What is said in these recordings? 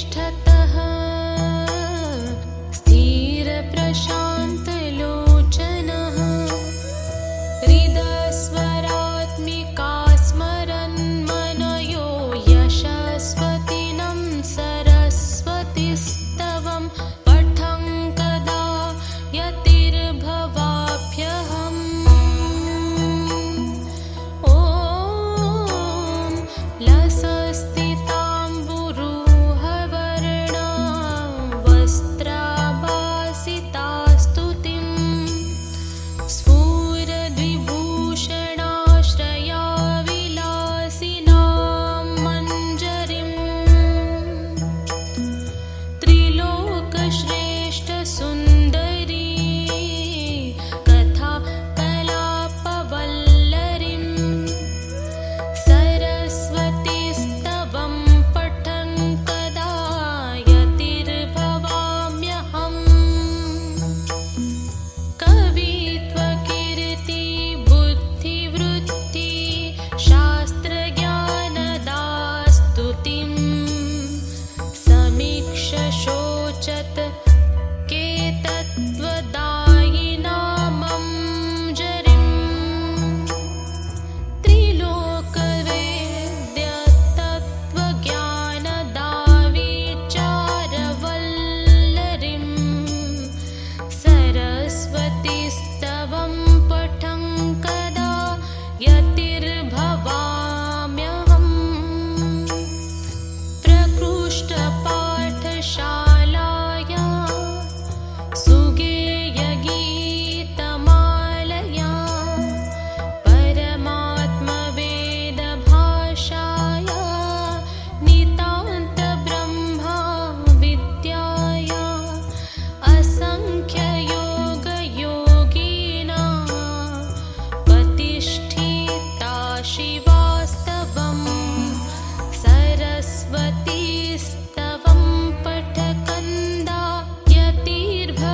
तिष्ठतः स्थिरप्रशान्तलोचनः हृदस्वरात्मिका स्मरन् मनयो यशस्वतिनं सरस्वतीस्तवं पठं कदा यतिर्भवाभ्यहम् ॐ लसस्थिताम्बुरुहवर्णा वस्त्राभासितास्तुतिं स्फुरद्विभूषणाश्रया विलासिनां मञ्जरीं त्रिलोकश्रेष्ठसुन्दरी कथा कलापवल्लरीं सरस्वतीस्तवं पठन् कदा यतिर्भवाम्यहम् कवित्वकीर्ति बुद्धिवृत्ति शास्त्रज्ञानदास्तुतिं समीक्ष शोचत केतत्त्वदायिनामञ्जरीं त्रिलोकवेद्यतत्त्वज्ञानदाविचारवल्लरीं सरस्वतीस्तवं पठं कदा यतिर्भवाम्यहम् प्रकृष्टपाठशालाया सुगेयगीतमालया परमात्मवेदभाषाया नितान्तब्रह्मा विद्याया असंख्ययोगयोगिना प्रतिष्ठिता शिवास्तवं सरस्वतीस्तवं पठकन्दा यतिर्भवाम्यहम्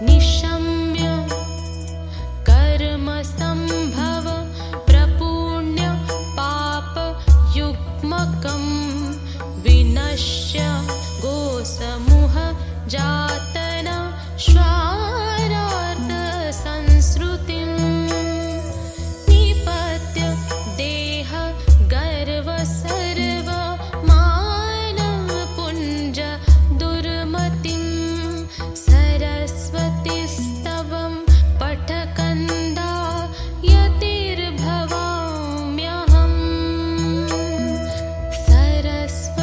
निशम्य कर्मसम्भव प्रपुण्य पापयुग्मकं विनश्य गोसमूह जातना श्वारार्थसंसृतिं निपत्य देह गर्व सर्व मानवपुञ्ज दुर्मतिं सरस्वतीस्तवं पठकन्दा यतिर्भवाम्यहम्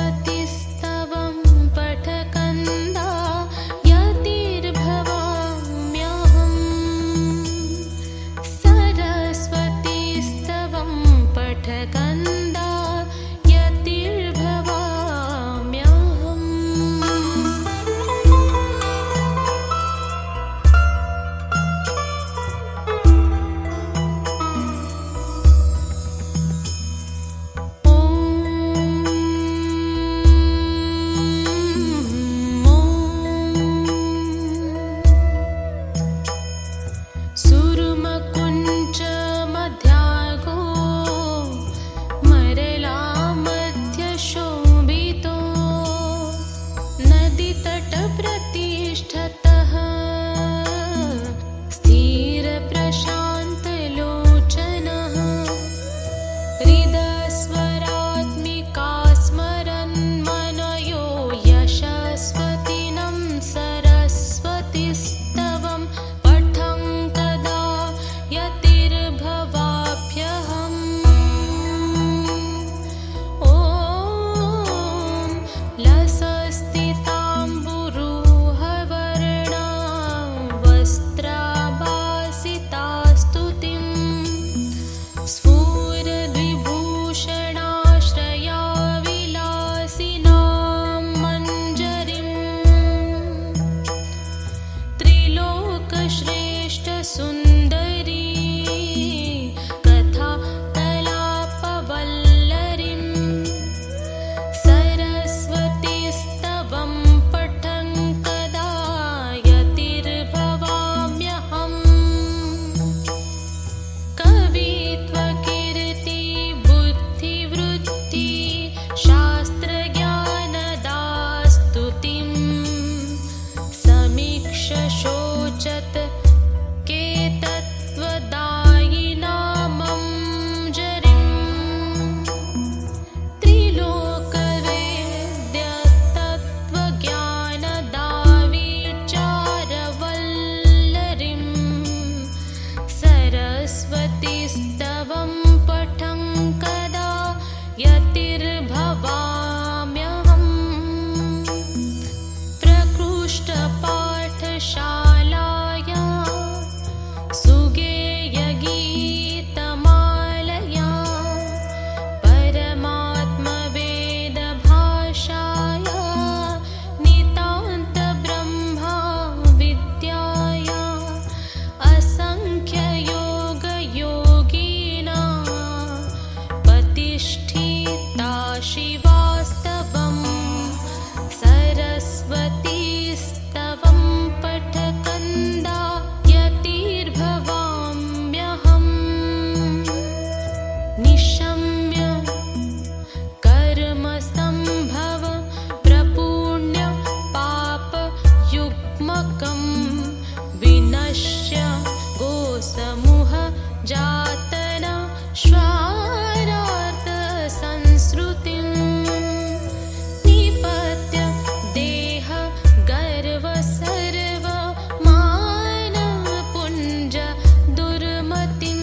सरस्वतीस्तवं पठकन्दा शिवास्तवम् सरस्वतीस्तवं पठकन्दा यतिर्भवाम्यहम् निशम्य कर्मसम्भव प्रपुण्य पापयुग्मकं विनश्य गोसमूह जातना श्वारार्थ संस्कृतिं निपत्य देह गर्व सर्व मानवपुञ्ज दुर्मतिं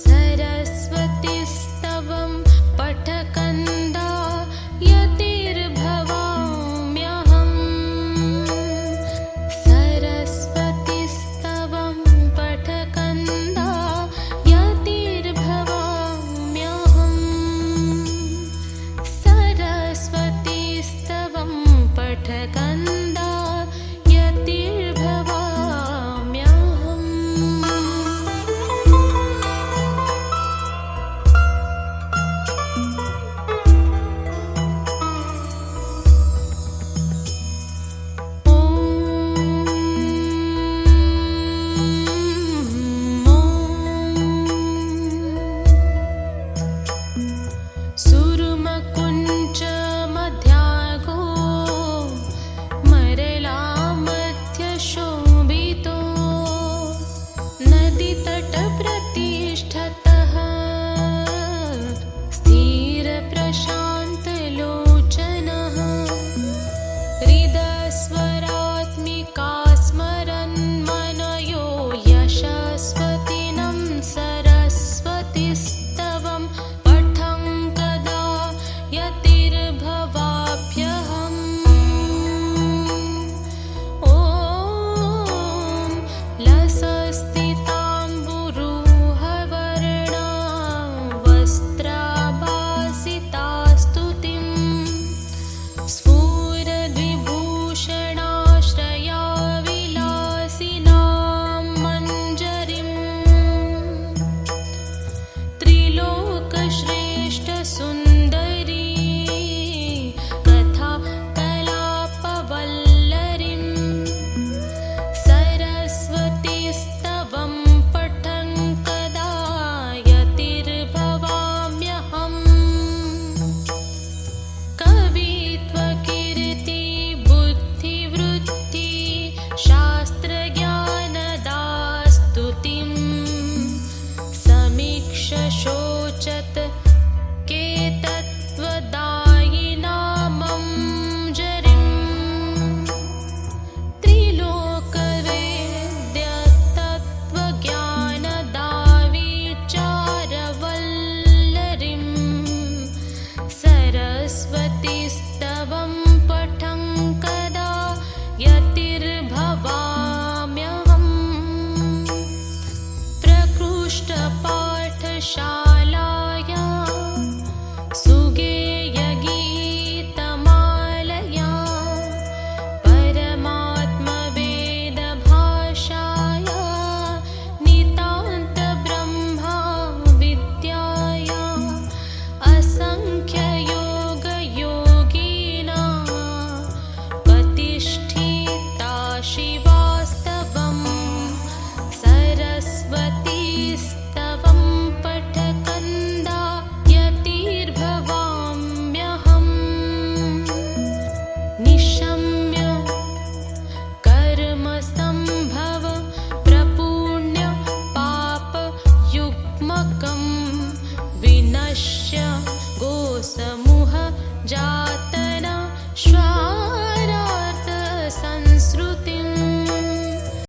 सरस्वतीस्तवं पठकन्दा यतिर्भवाम्यहम् सरस्वतीस्तवं पठकन्दा यतिर्भवाम्यहम् सरस्वतीस्तवं पठकन्दा सुरुमकुञ्च मध्यागो मरला मध्यशोभितो नदीतटप्रतिष्ठतः स्थिरप्रशान्तलोचनः हृदस्वरात्मिका स्मरन् मनयो यशस्वतिनं सरस्वतीस्तवं पठं कदा यतिर्भवाभ्यहम् ॐ लसस्थिताम्बुरुहवर्णा वस्त्राभासितास्तुतिं स्फुरद्विभूषणाश्रया विलासिनां मञ्जरीं त्रिलोकश्रेष्ठसुन्दरी कथा कलापवल्लरीं सरस्वतीस्तवं पठं कदा यतिर्भवाम्यहम् कवित्वकीर्ति बुद्धिवृत्ति शास्त्रज्ञानदास्तुतिं समीक्ष शोचत केतत्त्वदायिनामं जरिं त्रिलोकवेद्यतत्त्वज्ञानदाविचारवल्लरीं सरस्वतीस्तवं पठं कदा यतिर्भवाम्यहम् प्रकृष्टपाठशालाया सुगेयगीतमालया परमात्मवेदभाषाया नितान्तब्रह्मा विद्याया असङ्ख्ययोगयोगिना प्रतिष्ठिता शिवास्तवं सरस्वतीस्तवं पठकन्दा यतिर्भवाम्यहम् निशम्य कर्मसम्भव प्रपुण्य पापयुग्मकं विनश्य गोसमूह